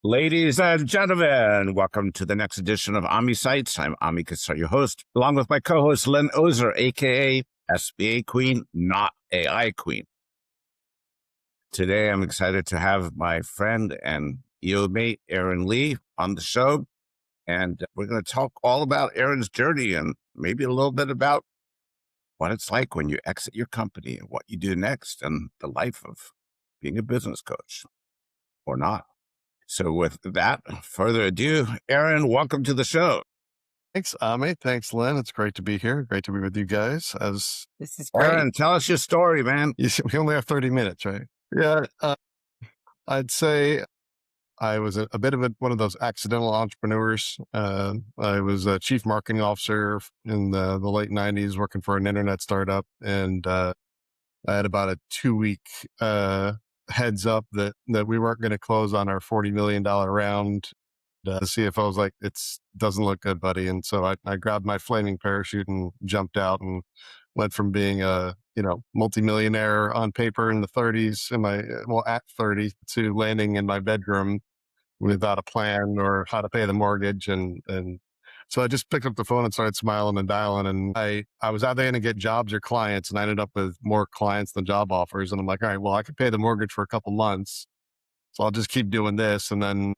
Ladies and gentlemen, welcome to the next edition of AmiSights. I'm Ami Kassar, your host, along with my co-host, Len Ozer, a.k.a. SBA Queen, not AI Queen. Today, I'm excited to have my friend and EO mate, Aaron Lee, on the show. And we're going to talk all about Aaron's journey and maybe a little bit about what it's like when you exit your company and what you do next and the life of being a business coach or not. So with that, further ado, Aaron, welcome to the show. Thanks, Ami. Thanks, Len. It's great to be here. Great to be with you guys. This is great. Aaron, tell us your story, man. We only have 30 minutes, right? Yeah. I'd say I was a bit of one of those accidental entrepreneurs. I was a chief marketing officer in the late 90s working for an internet startup. And I had about a 2-week heads up that we weren't going to close on our $40 million round. The CFO was like, "It doesn't look good, buddy." And so I grabbed my flaming parachute and jumped out and went from being a, multimillionaire on paper in the 30s at 30 to landing in my bedroom without a plan or how to pay the mortgage. And so I just picked up the phone and started smiling and dialing. And I was either going to get jobs or clients, and I ended up with more clients than job offers. And I'm like, all right, well, I could pay the mortgage for a couple months, so I'll just keep doing this. And then,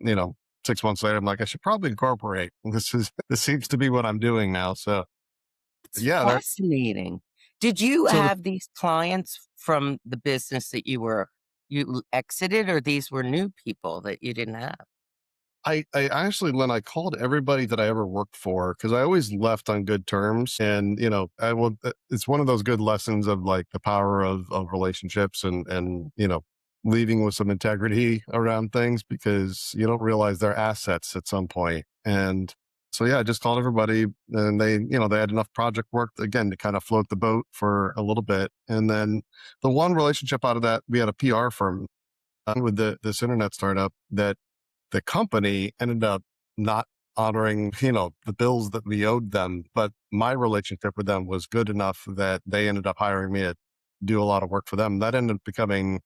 6 months later, I'm like, I should probably incorporate. This seems to be what I'm doing now. So it's fascinating. Did you have these clients from the business that you exited, or these were new people that you didn't have? I actually, Len, I called everybody that I ever worked for because I always left on good terms. And, it's one of those good lessons of like the power of relationships and, leaving with some integrity around things because you don't realize they're assets at some point. And so, I just called everybody and they had enough project work again to kind of float the boat for a little bit. And then the one relationship out of that, we had a PR firm with this internet startup that the company ended up not honoring, the bills that we owed them. But my relationship with them was good enough that they ended up hiring me to do a lot of work for them. That ended up becoming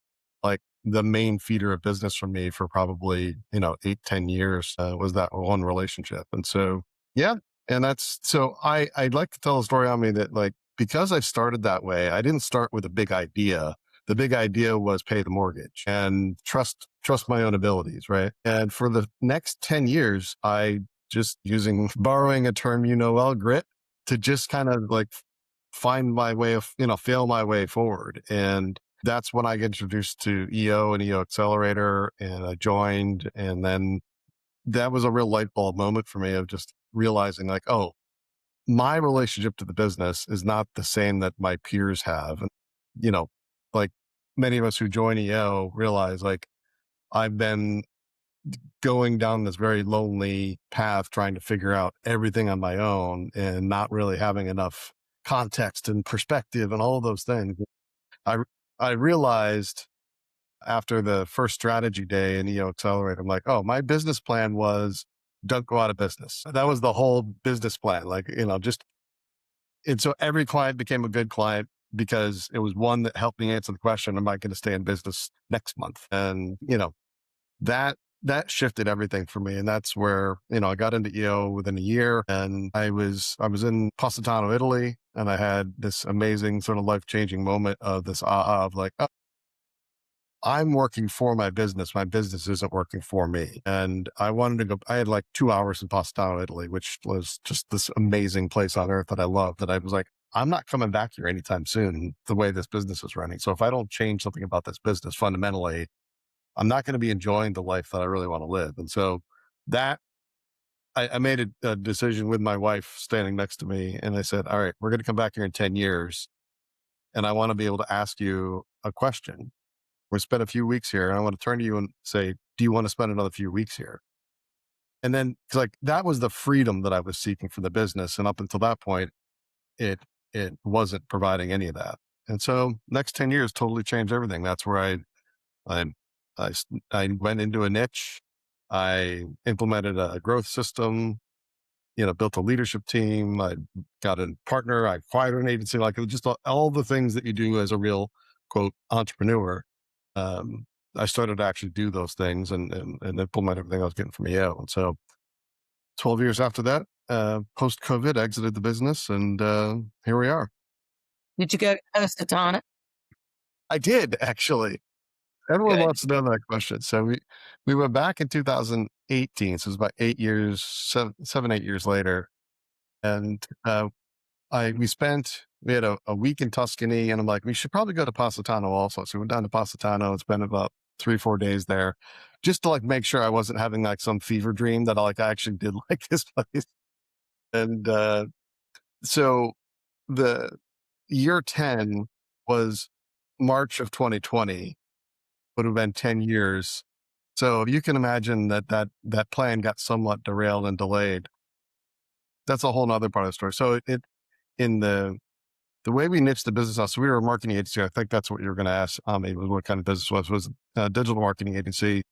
like the main feeder of business for me for probably, 8-10 years was that one relationship. And so, and I'd like to tell a story on me that like, because I started that way, I didn't start with a big idea. The big idea was pay the mortgage and trust my own abilities, right? And for the next 10 years, I just borrowing a term, grit to just kind of like find my way of, fail my way forward. And that's when I get introduced to EO and EO Accelerator, and I joined. And then that was a real light bulb moment for me of just realizing like, oh, my relationship to the business is not the same that my peers have. And, like many of us who join EO realize like I've been going down this very lonely path, trying to figure out everything on my own and not really having enough context and perspective and all of those things. I realized after the first strategy day in EO Accelerator, I'm like, oh, my business plan was don't go out of business. That was the whole business plan. Like, and so every client became a good client because it was one that helped me answer the question, am I going to stay in business next month? And, that shifted everything for me. And that's where, I got into EO within a year, and I was in Positano, Italy, and I had this amazing sort of life-changing moment of this aha of like, oh, I'm working for my business. My business isn't working for me. And I wanted to go, I had like 2 hours in Positano, Italy, which was just this amazing place on earth that I love, that I was like, I'm not coming back here anytime soon, the way this business is running. So if I don't change something about this business fundamentally, I'm not going to be enjoying the life that I really want to live. And so that I made a decision with my wife standing next to me. And I said, all right, we're going to come back here in 10 years. And I want to be able to ask you a question. We're going to spend a few weeks here. And I want to turn to you and say, do you want to spend another few weeks here? And then like, that was the freedom that I was seeking for the business. And up until that point, it wasn't providing any of that. And so next 10 years totally changed everything. That's where I went into a niche. I implemented a growth system, built a leadership team. I got a partner. I acquired an agency, like just all the things that you do as a real quote entrepreneur. I started to actually do those things and implement everything I was getting from EO. And so 12 years after that, post-COVID, exited the business, and here we are. Did you go to Positano? I did, actually. Everyone Good. wants to know that question. So we went back in 2018. So it was about 8 years, 8 years later. And we had a week in Tuscany, and I'm like, we should probably go to Positano also. So we went down to Positano and spent about 3-4 days there, just to like make sure I wasn't having like some fever dream that I actually did like this place. And so the year 10 was March of 2020, would have been 10 years. So you can imagine that plan got somewhat derailed and delayed. That's a whole nother part of the story. So in the way we niched the business out, so we were a marketing agency. I think that's what you were going to ask me, was what kind of business was a digital marketing agency.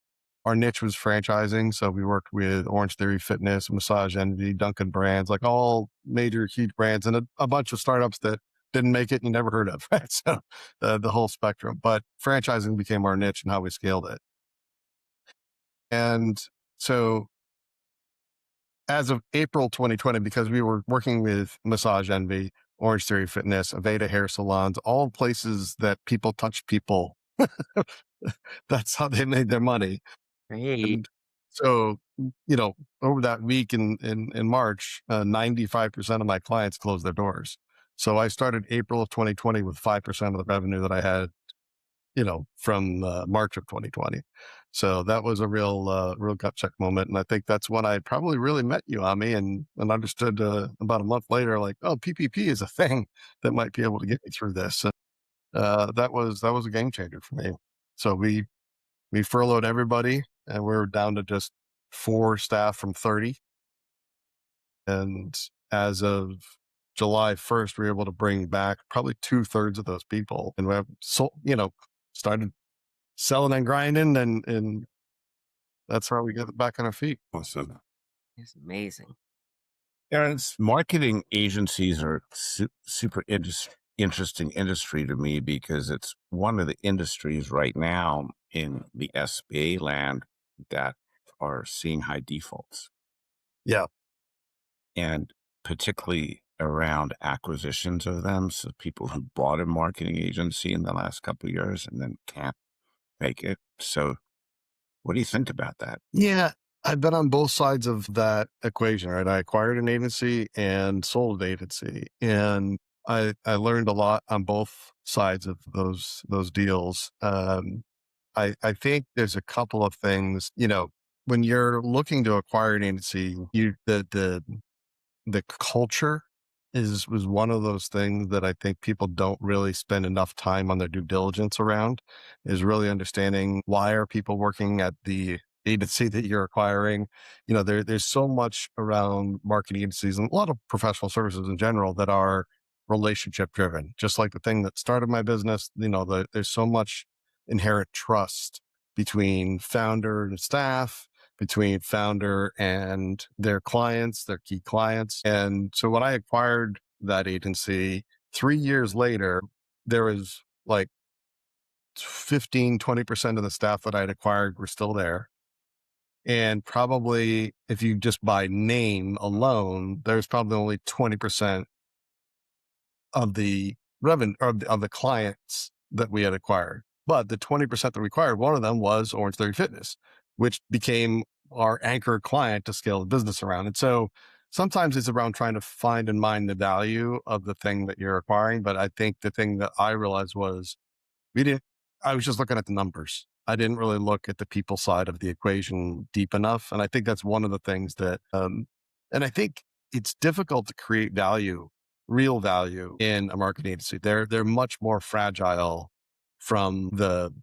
Our niche was franchising. So we worked with Orange Theory Fitness, Massage Envy, Dunkin' brands, like all major huge brands, and a bunch of startups that didn't make it and you never heard of, right? So the whole spectrum. But franchising became our niche and how we scaled it. And so as of April 2020, because we were working with Massage Envy, Orange Theory Fitness, Aveda Hair Salons, all places that people touch people. That's how they made their money. Great. And so, over that week in March, 95% of my clients closed their doors. So I started April of 2020 with 5% of the revenue that I had, from March of 2020. So that was a real gut check moment. And I think that's when I probably really met you, Ami, and understood about a month later, like, oh, PPP is a thing that might be able to get me through this. And that was a game changer for me. So we furloughed everybody, and we're down to just 4 staff from 30. And as of July 1st, we were able to bring back probably 2/3 of those people. And we have started selling and grinding, and that's how we get back on our feet. Awesome. It's amazing. Aaron's marketing agencies are super interesting industry to me, because it's one of the industries right now in the SBA land that are seeing high defaults. Yeah. And particularly around acquisitions of them. So people who bought a marketing agency in the last couple of years and then can't make it. So what do you think about that? Yeah. I've been on both sides of that equation, right? I acquired an agency and sold an agency, and I learned a lot on both sides of those deals. I think there's a couple of things, when you're looking to acquire an agency, the culture was one of those things that I think people don't really spend enough time on their due diligence around, is really understanding why are people working at the agency that you're acquiring. There's so much around marketing agencies and a lot of professional services in general that are relationship driven. Just like the thing that started my business, there's so much inherent trust between founder and staff, between founder and their clients, their key clients. And so when I acquired that agency, 3 years later, there was like 15, 20% of the staff that I'd acquired were still there. And probably if you just by name alone, there's probably only 20% of the revenue of the clients that we had acquired. But the 20% that we acquired, one of them was Orange Theory Fitness, which became our anchor client to scale the business around. And so sometimes it's around trying to find and mine the value of the thing that you're acquiring. But I think the thing that I realized was I was just looking at the numbers. I didn't really look at the people side of the equation deep enough. And I think that's one of the things that, and I think it's difficult to create real value in a marketing agency. They're much more fragile from the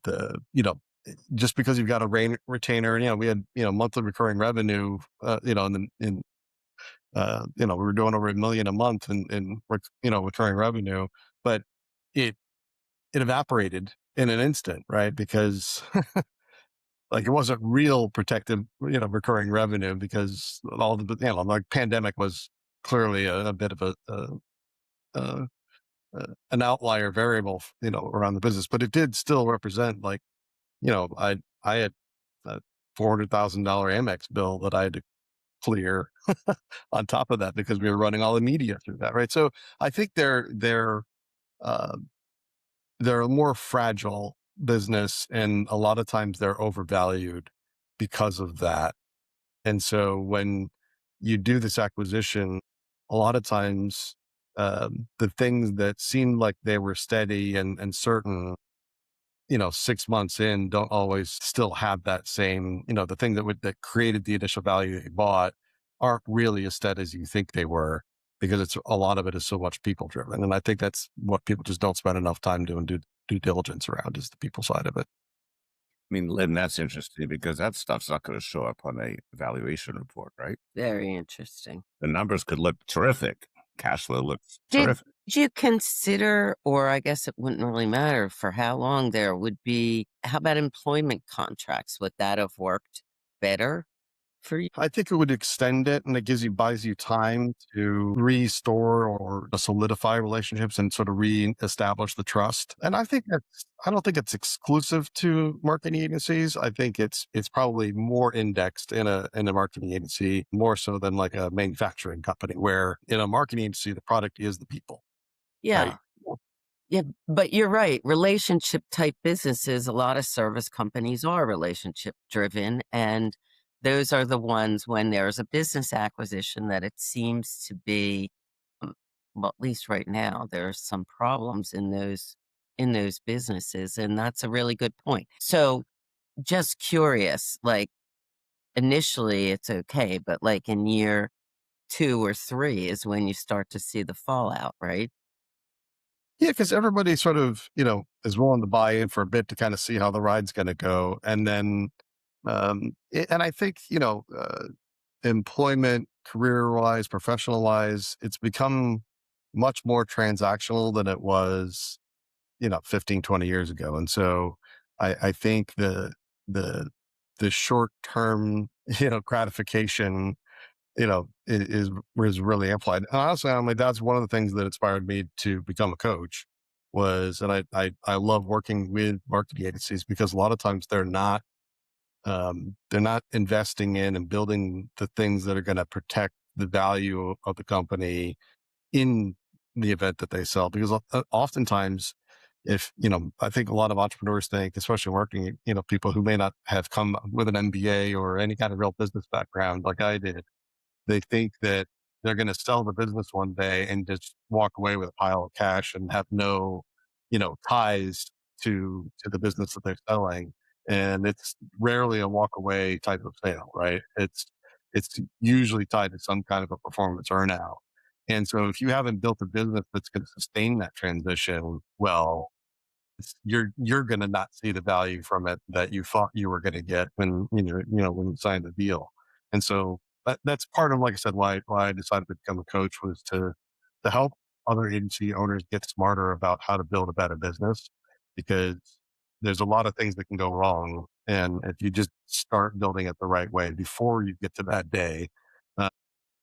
just because you've got a retainer, and we had, monthly recurring revenue, we were doing over $1 million a month in recurring revenue, but it evaporated in an instant, right? Because like it wasn't real protective, recurring revenue, because all the, like pandemic was clearly a bit of an outlier variable, around the business, but it did still represent like I had a $400,000 Amex bill that I had to clear on top of that because we were running all the media through that, right? So I think uh, they're a more fragile business, and a lot of times they're overvalued because of that. And so when you do this acquisition, a lot of times the things that seemed like they were steady and certain, 6 months in, don't always still have that same, the thing that created the initial value they bought aren't really as steady as you think they were, because it's a lot of it is so much people driven. And I think that's what people just don't spend enough time doing due diligence around, is the people side of it. I mean, Lynn, that's interesting because that stuff's not going to show up on a valuation report, right? Very interesting. The numbers could look terrific. Cash flow looks Did terrific. you consider, or I guess it wouldn't really matter for how long there would be, how about employment contracts? Would that have worked better for you? I think it would extend it, and it buys you time to restore or solidify relationships and sort of reestablish the trust. And I don't think it's exclusive to marketing agencies. I think it's probably more indexed in a marketing agency, more so than like a manufacturing company, where in a marketing agency, the product is the people, right? Yeah. Yeah, but you're right. Relationship type businesses, a lot of service companies are relationship driven. And those are the ones when there's a business acquisition that it seems to be, um, well, at least right now, there's some problems in those businesses. And that's a really good point. So just curious, like initially it's okay, but like in year 2 or 3 is when you start to see the fallout, right? Yeah, because everybody sort of, is willing to buy in for a bit to kind of see how the ride's going to go. And then, and I think, employment, career wise, professional wise, it's become much more transactional than it was, 15, 20 years ago. And so I think the, the short term, gratification, is really amplified. And honestly, I'm like, that's one of the things that inspired me to become a coach was, and I love working with marketing agencies, because a lot of times they're not investing in and building the things that are going to protect the value of the company in the event that they sell. Because oftentimes, if, I think a lot of entrepreneurs think, especially working, people who may not have come with an MBA or any kind of real business background like I did, they think that they're going to sell the business one day and just walk away with a pile of cash and have no, ties to the business that they're selling. And it's rarely a walk away type of sale, right? It's usually tied to some kind of a performance earnout. And so if you haven't built a business that's going to sustain that transition, well, you're going to not see the value from it that you thought you were going to get when when you signed the deal. And so that's part of, like I said, why I decided to become a coach, was to help other agency owners get smarter about how to build a better business, because there's a lot of things that can go wrong, and if you just start building it the right way before you get to that day, uh,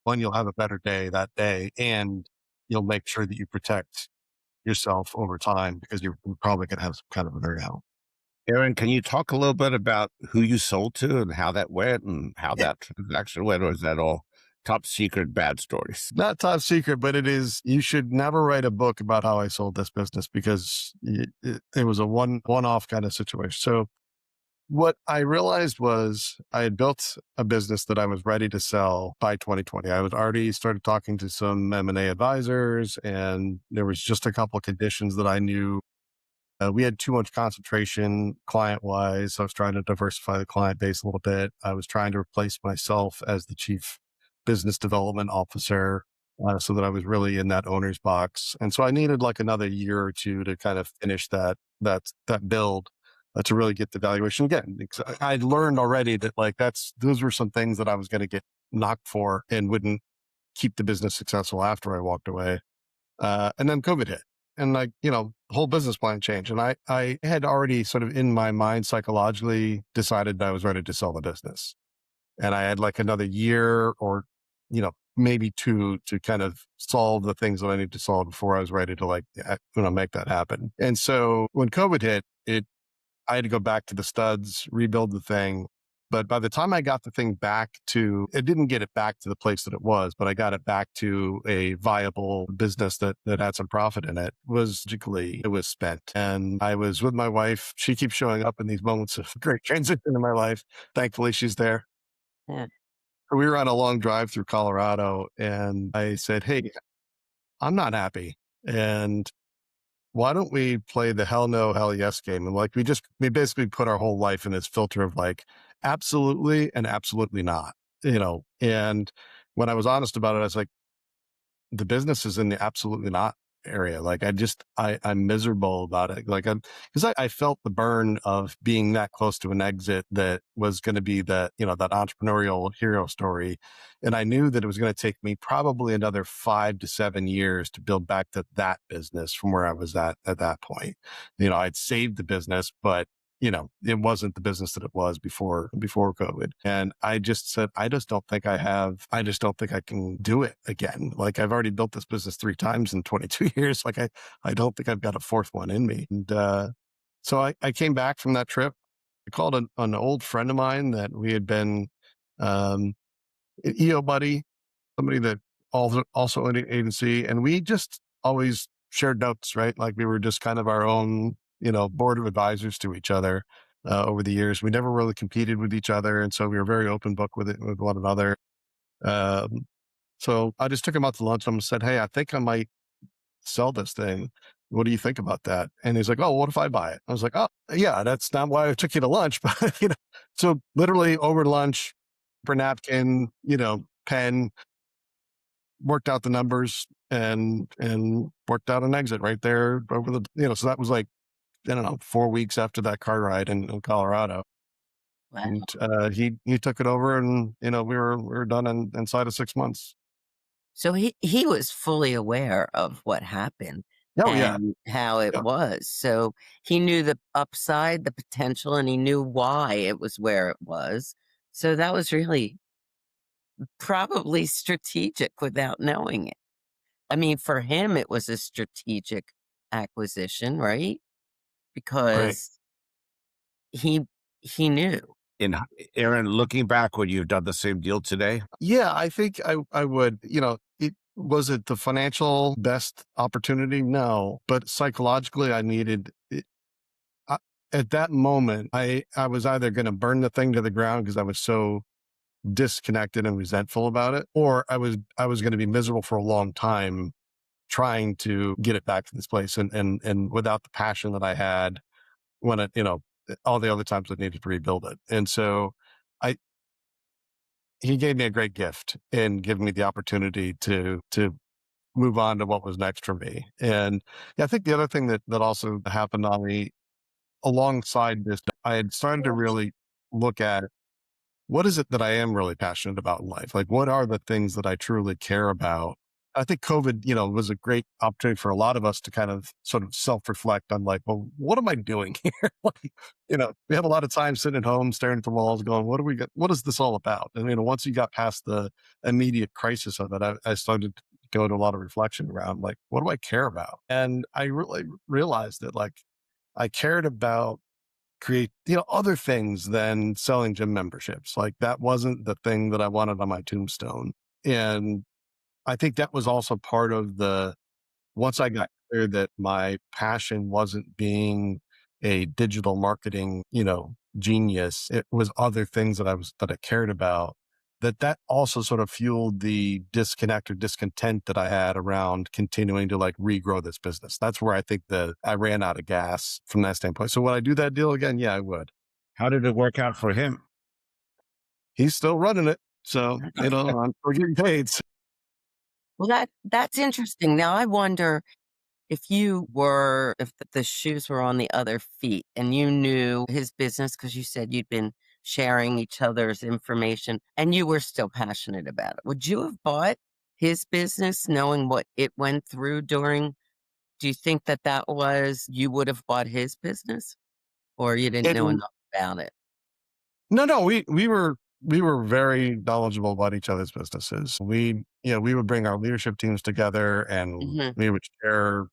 one, you'll have a better day that day, and you'll make sure that you protect yourself over time, because you're probably going to have some kind of an earnout. Aaron, can you talk a little bit about who you sold to and how that went and how that transaction went, or is that all top secret bad stories? Not top secret, but it is. You should never write a book about how I sold this business, because it was a one-off kind of situation. So what I realized was I had built a business that I was ready to sell by 2020. I was already started talking to some M&A advisors, and there was just a couple of conditions that I knew. We had too much concentration client wise. So I was trying to diversify the client base a little bit. I was trying to replace myself as the chief business development officer, so that I was really in that owner's box. And so I needed like another year or two to kind of finish that build, to really get the valuation again. Because I'd learned already that like those were some things that I was going to get knocked for and wouldn't keep the business successful after I walked away. And then COVID hit, and like, the whole business plan changed. And I had already sort of in my mind psychologically decided that I was ready to sell the business. And I had like another year or, maybe two to kind of solve the things that I need to solve before I was ready to like, make that happen. And so when COVID hit, I had to go back to the studs, rebuild the thing. But by the time I got the thing back to, it didn't get it back to the place that it was, but I got it back to a viable business that had some profit in it. It was spent. And I was with my wife. She keeps showing up in these moments of great transition in my life. Thankfully, she's there. Yeah. We were on a long drive through Colorado, and I said, "Hey, I'm not happy. And why don't we play the hell no, hell yes game?" And like, we basically put our whole life in this filter of like, absolutely and absolutely not, and when I was honest about it, I was like, the business is in the absolutely not area. Like I'm miserable about it. Like because I felt the burn of being that close to an exit that was going to be that entrepreneurial hero story. And I knew that it was going to take me probably another 5 to 7 years to build back to that business from where I was at that point. I'd saved the business, but it wasn't the business that it was before COVID. And I just said, I just don't think I can do it again. Like, I've already built this business 3 times in 22 years. Like, I don't think I've got a fourth one in me. And so I came back from that trip. I called an old friend of mine that we had been an EO buddy, somebody that also owned an agency. And we just always shared notes, right? Like, we were just kind of our own board of advisors to each other over the years. We never really competed with each other. And so we were very open book with one another. So I just took him out to lunch and said, "Hey, I think I might sell this thing. What do you think about that?" And he's like, "Oh, what if I buy it?" I was like, "Oh, yeah, that's not why I took you to lunch." But, so literally over lunch, for napkin, pen, worked out the numbers and worked out an exit right there over so that was like, I don't know, 4 weeks after that car ride in Colorado. Wow. And he took it over, and we were done inside of 6 months. So he was fully aware of what happened Oh yeah, and how it yeah, was. So he knew the upside, the potential, and he knew why it was where it was. So that was really probably strategic without knowing it. I mean, for him, it was a strategic acquisition, right? right. Because he knew. In Aaron, looking back, would you have done the same deal today? Yeah, I think I would. Was it the financial best opportunity? No, but psychologically, I needed it. At that moment, I was either going to burn the thing to the ground because I was so disconnected and resentful about it, or I was going to be miserable for a long time trying to get it back to this place, and without the passion that I had when all the other times I needed to rebuild it. And so I he gave me a great gift and gave me the opportunity to move on to what was next for me. And yeah, I think the other thing that also happened on me alongside this, I had started to really look at, what is it that I am really passionate about in life? Like, what are the things that I truly care about? I think COVID, was a great opportunity for a lot of us to kind of sort of self-reflect on, like, well, what am I doing here? Like, we have a lot of time sitting at home, staring at the walls, going, what is this all about? And, once you got past the immediate crisis of it, I started to go to a lot of reflection around, like, what do I care about? And I really realized that, like, I cared about other things than selling gym memberships. Like, that wasn't the thing that I wanted on my tombstone. And I think that was also part of once I got clear that my passion wasn't being a digital marketing, genius, it was other things that I cared about, that also sort of fueled the disconnect or discontent that I had around continuing to, like, regrow this business. That's where I think that I ran out of gas from that standpoint. So would I do that deal again? Yeah, I would. How did it work out for him? He's still running it. So, we're getting paid. Well, that's interesting. Now I wonder if the shoes were on the other feet and you knew his business because you said you'd been sharing each other's information and you were still passionate about it. Would you have bought his business knowing what it went through do you think you would have bought his business or you didn't know And enough about it? no, we were very knowledgeable about each other's businesses. We would bring our leadership teams together, and Hmm. we would share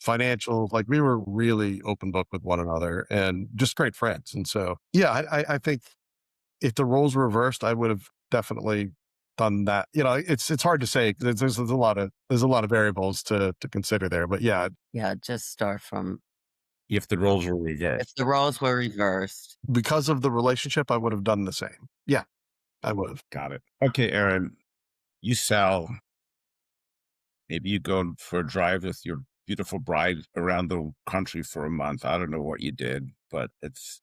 financials. Like we were really open book with one another and just great friends. And so, yeah, I think if the roles were reversed, I would have definitely done that. It's hard to say. There's a lot of variables to consider there. But yeah, Yeah, just start from If the roles were reversed. if the roles were reversed. because of the relationship, I would have done the same. Yeah, I would have. Got it. Okay, Aaron, you sell. Maybe you go for a drive with your beautiful bride around the country for a month. I don't know what you did, but it's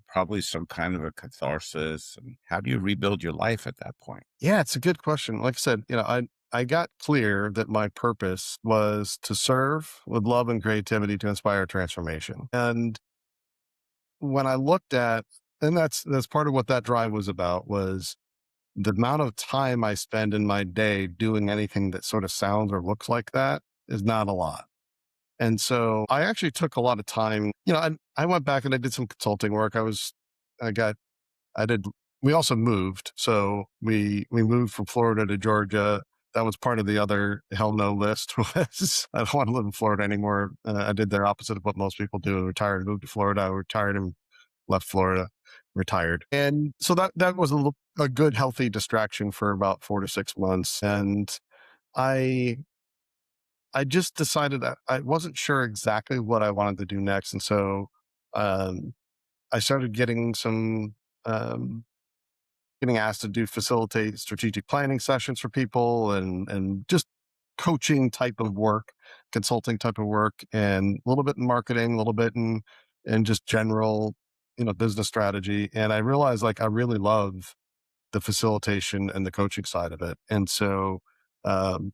probably some kind of a catharsis. And how do you rebuild your life at that point? Yeah, it's a good question. Like I said, I got clear that my purpose was to serve with love and creativity to inspire transformation. And when I looked at, and that's part of what that drive was about, was the amount of time I spend in my day doing anything that sort of sounds or looks like that is not a lot. And so I actually took a lot of time. I went back and I did some consulting work. I got I did. We also moved. So we moved from Florida to Georgia. That was part of the other hell no list was I don't want to live in Florida anymore. I did the opposite of what most people do. I retired and moved to Florida. I retired and left Florida, retired. And so that was a good, healthy distraction for about 4 to 6 months. And I just decided that I wasn't sure exactly what I wanted to do next. And so um, I started um, getting asked to facilitate strategic planning sessions for people and just coaching type of work, consulting type of work, and a little bit in marketing, a little bit in just general, business strategy. And I realized like I really love the facilitation and the coaching side of it. And so um,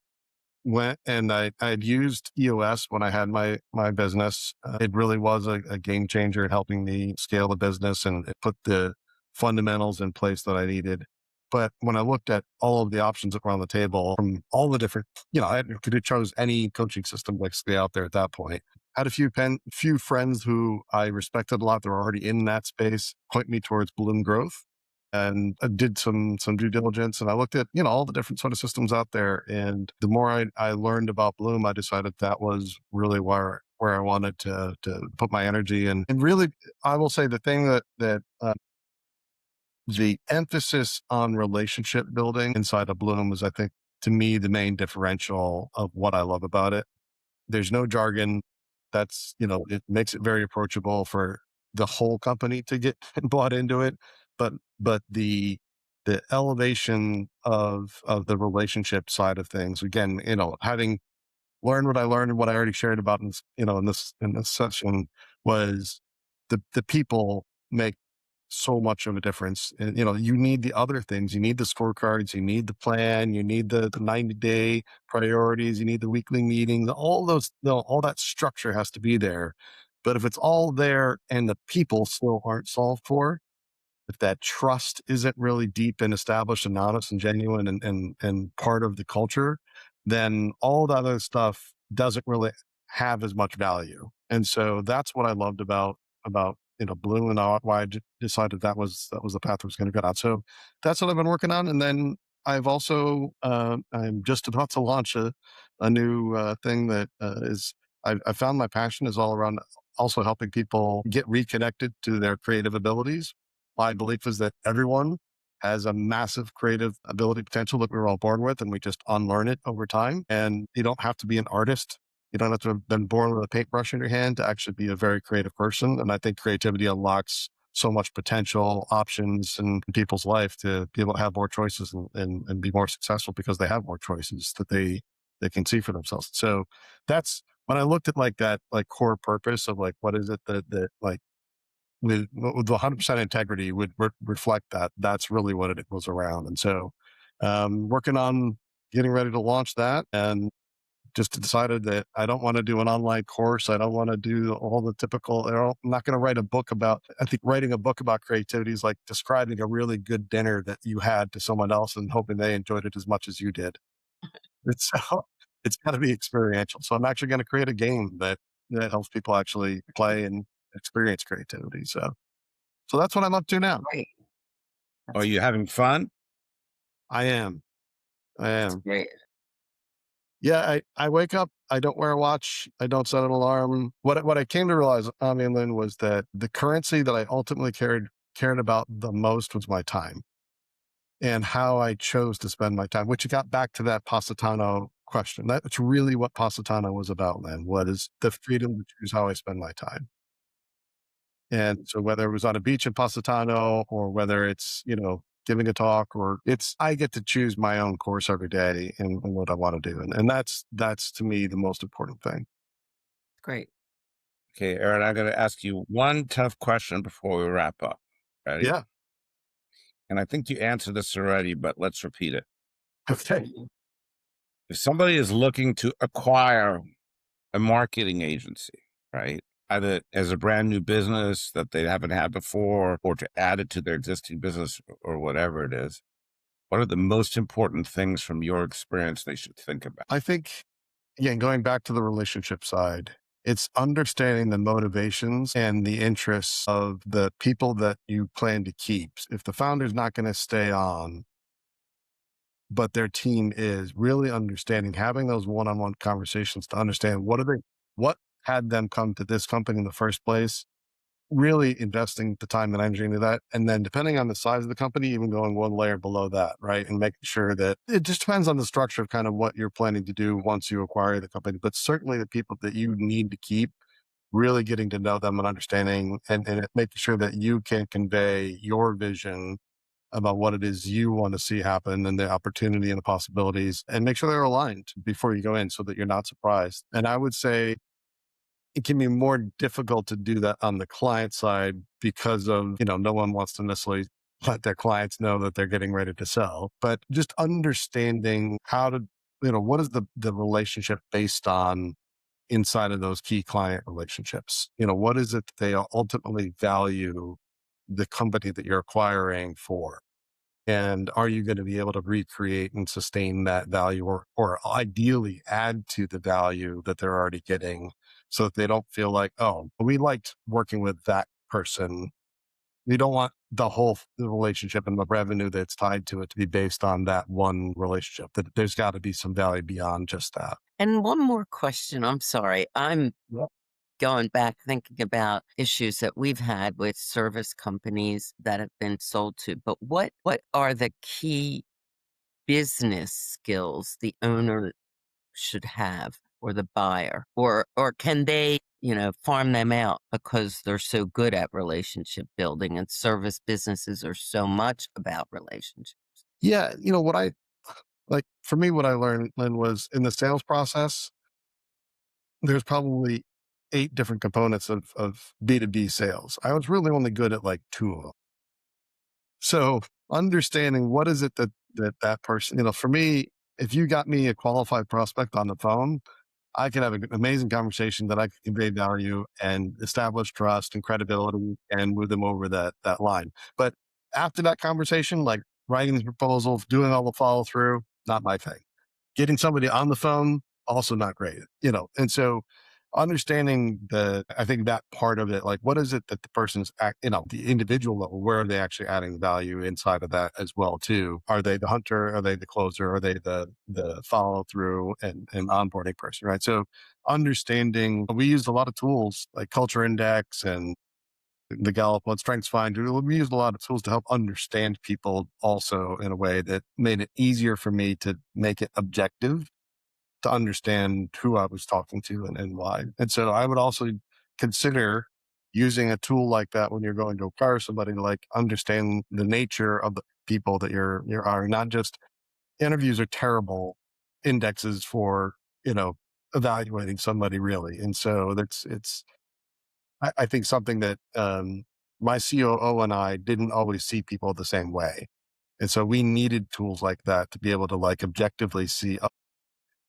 I had used EOS when I had my business. It really was a game changer in helping me scale the business and it put the fundamentals in place that I needed. But when I looked at all of the options that were on the table from all the different, I could have chose any coaching system basically out there at that point. I had a few friends who I respected a lot that were already in that space point me towards Bloom Growth. And I did some due diligence and I looked at, all the different sort of systems out there. And the more I learned about Bloom, I decided that was really where I wanted to put my energy in. And really, I will say the thing that the emphasis on relationship building inside of Bloom is, I think, to me, the main differential of what I love about it. There's no jargon. It makes it very approachable for the whole company to get bought into it. But the elevation of the relationship side of things, again, having learned what I learned and what I already shared about in this, in this session was the people make so much of a difference. And, you need the other things. You need the scorecards, you need the plan, you need the 90-day priorities, you need the weekly meetings, all those, all that structure has to be there. But if it's all there and the people still aren't solved for, if that trust isn't really deep and established and honest and genuine and part of the culture, then all the other stuff doesn't really have as much value. And so that's what I loved about Bloom and why decided that was the path I was going to go down. So that's what I've been working on. And then I've also I'm just about to launch a new thing that is I found my passion is all around also helping people get reconnected to their creative abilities. My belief is that everyone has a massive creative ability potential that we were all born with, and we just unlearn it over time. And you don't have to be an artist. You don't have to have been born with a paintbrush in your hand to actually be a very creative person. And I think creativity unlocks so much potential options in people's life to be able to have more choices and be more successful because they have more choices that they can see for themselves. So that's when I looked at like that, like core purpose of like, what is it that like, with 100% integrity would reflect that. That's really what it was around. And so, working on getting ready to launch that and just decided that I don't want to do an online course. I don't want to do all the typical, I'm not going to write a book about, I think writing a book about creativity is like describing a really good dinner that you had to someone else and hoping they enjoyed it as much as you did. It's, it's got to be experiential. So I'm actually going to create a game that helps people actually play and experience creativity. So that's what I'm up to now. Great. Are That's, you having fun? I am. that's great. Yeah, I wake up, I don't wear a watch, I don't set an alarm. What I came to realize, Ami and Lynn, was that the currency that I ultimately cared about the most was my time and how I chose to spend my time, which got back to that Positano question. That's really what Positano was about, Lynn. What is the freedom to choose how I spend my time? And so whether it was on a beach in Positano or whether it's, giving a talk, or I get to choose my own course every day and what I want to do. And that's to me the most important thing. Great. Okay, Aaron, I'm going to ask you one tough question before we wrap up. Ready? Yeah. And I think you answered this already, but let's repeat it. Okay. If somebody is looking to acquire a marketing agency, right? Either as a brand new business that they haven't had before or to add it to their existing business or whatever it is, what are the most important things from your experience they should think about? I think, again, going back to the relationship side, it's understanding the motivations and the interests of the people that you plan to keep. If the founder's not going to stay on, but their team is, really understanding, having those one-on-one conversations to understand what had them come to this company in the first place, really investing the time and energy into that. And then depending on the size of the company, even going one layer below that, right? And making sure that it just depends on the structure of kind of what you're planning to do once you acquire the company. But certainly the people that you need to keep, really getting to know them and understanding and making sure that you can convey your vision about what it is you want to see happen and the opportunity and the possibilities, and make sure they're aligned before you go in so that you're not surprised. And I would say it can be more difficult to do that on the client side because of, no one wants to necessarily let their clients know that they're getting ready to sell, but just understanding how to, what is the relationship based on inside of those key client relationships? What is it that they ultimately value the company that you're acquiring for? And are you going to be able to recreate and sustain that value, or ideally add to the value that they're already getting, so that they don't feel like, oh, we liked working with that person. We don't want the relationship and the revenue that's tied to it to be based on that one relationship. That there's got to be some value beyond just that. And one more question. I'm sorry. I'm going back thinking about issues that we've had with service companies that have been sold to. But what are the key business skills the owner should have, or the buyer, or can they, farm them out because they're so good at relationship building, and service businesses are so much about relationships? Yeah. For me, what I learned, Lynn, was in the sales process, there's probably 8 different components of B2B sales. I was really only good at like 2 of them. So understanding what is it that person, for me, if you got me a qualified prospect on the phone, I could have an amazing conversation that I could convey value and establish trust and credibility and move them over that line. But after that conversation, like writing the proposals, doing all the follow through, not my thing. Getting somebody on the phone, also not great, And so understanding I think that part of it, like what is it that the person's the individual level, where are they actually adding value inside of that as well too? Are they the hunter? Are they the closer? Are they the follow through and onboarding person, right? So understanding, we used a lot of tools like Culture Index and the Gallup one, Strengths Finder. We used a lot of tools to help understand people also in a way that made it easier for me to make it objective, to understand who I was talking to and why. And so I would also consider using a tool like that when you're going to acquire somebody, to like understand the nature of the people that you're hiring. Not just, interviews are terrible indexes for, evaluating somebody really. And so I think something that my COO and I didn't always see people the same way. And so we needed tools like that to be able to like objectively see,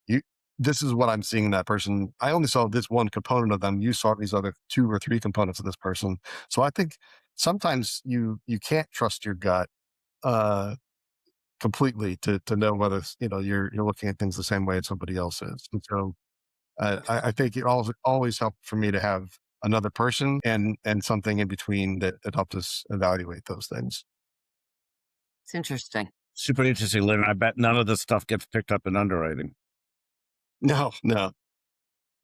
you, this is what I'm seeing in that person. I only saw this one component of them. You saw these other 2 or 3 components of this person. So I think sometimes you can't trust your gut uh, completely to know whether you're looking at things the same way as somebody else is. And so I think it always helped for me to have another person and something in between that helped us evaluate those things. It's interesting. Super interesting, Lynn. I bet none of this stuff gets picked up in underwriting. No, no.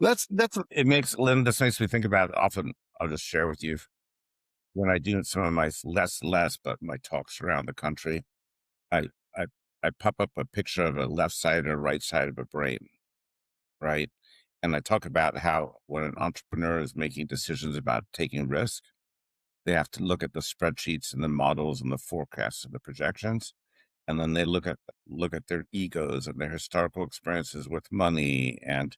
That's It makes, Lynn, this makes me think about often, I'll just share with you, when I do some of my but my talks around the country, I, I, I pop up a picture of a left side or right side of a brain, right? And I talk about how when an entrepreneur is making decisions about taking risk, they have to look at the spreadsheets and the models and the forecasts and the projections. And then they look at their egos and their historical experiences with money and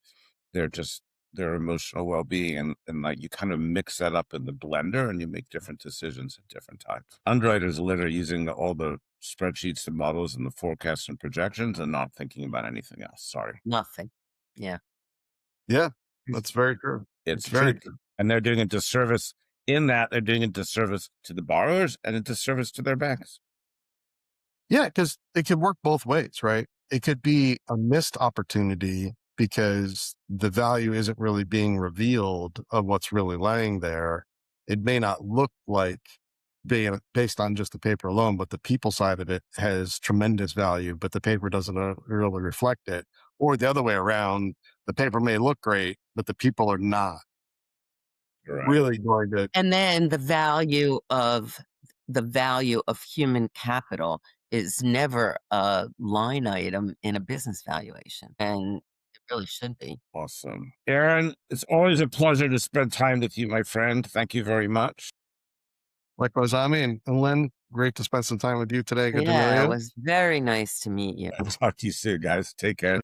their emotional well-being, and like you kind of mix that up in the blender and you make different decisions at different times. Underwriters are literally using all the spreadsheets, the models, and the forecasts and projections and not thinking about anything else. Sorry. Nothing. Yeah. Yeah, that's very true. It's very true. And they're doing a disservice in that. They're doing a disservice to the borrowers and a disservice to their banks. Yeah, because it could work both ways, right? It could be a missed opportunity because the value isn't really being revealed of what's really lying there. It may not look like being based on just the paper alone, but the people side of it has tremendous value, but the paper doesn't really reflect it. Or the other way around, the paper may look great, but the people are not really going to. And then the value of human capital is never a line item in a business valuation. And it really should be. Awesome. Aaron, it's always a pleasure to spend time with you, my friend. Thank you very much. Likewise, Ami and Lynn, great to spend some time with you today. Good to know Yeah, you. it was very nice to meet you. I'll talk to you soon, guys. Take care.